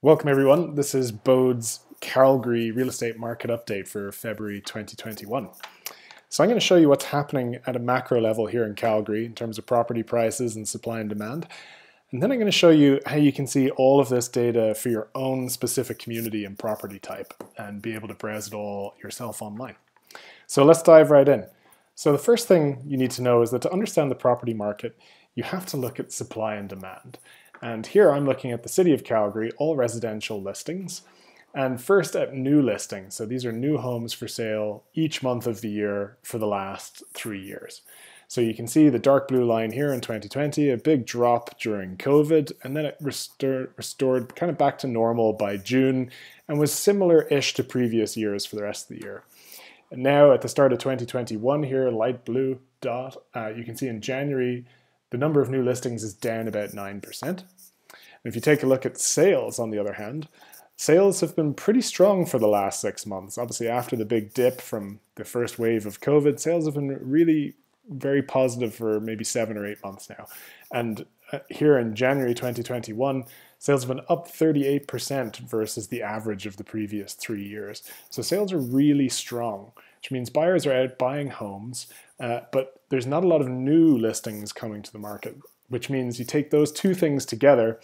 Welcome everyone. This is Bode's Calgary real estate market update for February 2021. So I'm going to show you what's happening at a macro level here in Calgary in terms of property prices and supply and demand. And then I'm going to show you how you can see all of this data for your own specific community and property type and be able to browse it all yourself online. So let's dive right in. So the first thing you need to know is that to understand the property market, you have to look at supply and demand. And here I'm looking at the city of Calgary, all residential listings. And first at new listings. So these are new homes for sale each month of the year for the last 3 years. So you can see the dark blue line here in 2020, a big drop during COVID, and then it restored kind of back to normal by June and was similar-ish to previous years for the rest of the year. And now at the start of 2021 here, light blue dot, you can see in January, the number of new listings is down about 9%. And if you take a look at sales, on the other hand, sales have been pretty strong for the last 6 months. Obviously, after the big dip from the first wave of COVID, sales have been really very positive for maybe 7 or 8 months now. And here in January 2021, sales have been up 38% versus the average of the previous 3 years. So sales are really strong, which means buyers are out buying homes, but there's not a lot of new listings coming to the market, which means you take those two things together,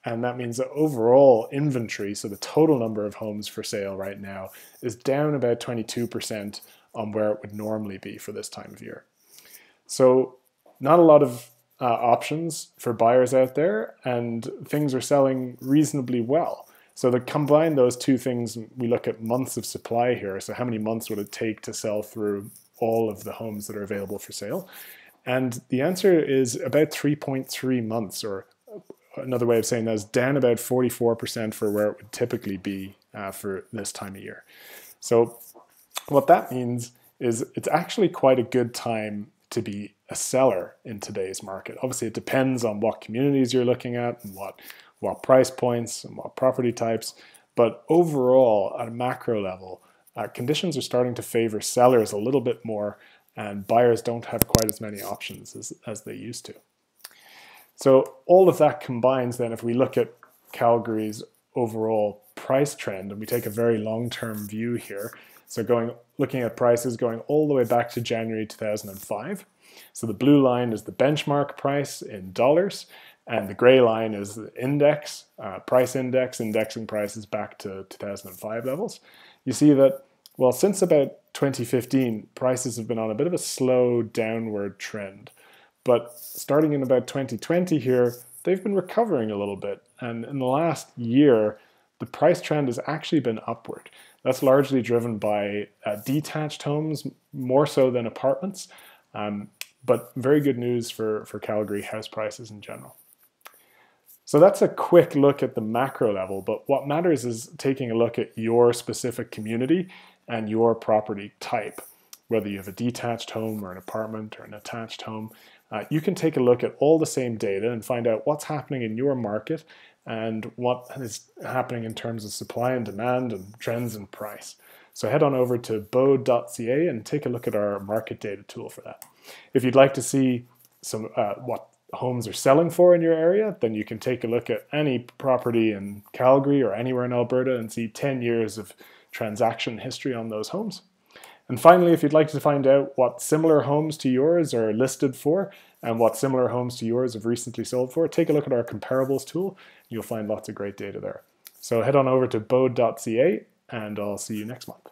and that means that overall inventory, so the total number of homes for sale right now, is down about 22% on where it would normally be for this time of year. So not a lot of options for buyers out there, and things are selling reasonably well. So to combine those two things, we look at months of supply here. So how many months would it take to sell through all of the homes that are available for sale? And the answer is about 3.3 months, or another way of saying that is down about 44% for where it would typically be for this time of year. So what that means is it's actually quite a good time to be a seller in today's market. Obviously, it depends on what communities you're looking at and what price points and what property types. But overall, at a macro level, conditions are starting to favor sellers a little bit more, and buyers don't have quite as many options as they used to. So all of that combines then, if we look at Calgary's overall price trend, and we take a very long-term view here, so looking at prices going all the way back to January 2005. So the blue line is the benchmark price in dollars, and the gray line is the index, price index, indexing prices back to 2005 levels. You see that, well, since about 2015, prices have been on a bit of a slow downward trend. But starting in about 2020 here, they've been recovering a little bit. And in the last year, the price trend has actually been upward. That's largely driven by detached homes, more so than apartments. But very good news for Calgary house prices in general. So that's a quick look at the macro level, but what matters is taking a look at your specific community and your property type. Whether you have a detached home or an apartment or an attached home, you can take a look at all the same data and find out what's happening in your market and what is happening in terms of supply and demand and trends and price. So head on over to Bode.ca and take a look at our market data tool for that. If you'd like to see some what homes are selling for in your area, then you can take a look at any property in Calgary or anywhere in Alberta and see 10 years of transaction history on those homes. And finally, if you'd like to find out what similar homes to yours are listed for and what similar homes to yours have recently sold for, take a look at our comparables tool. You'll find lots of great data there. So head on over to Bode.ca and I'll see you next month.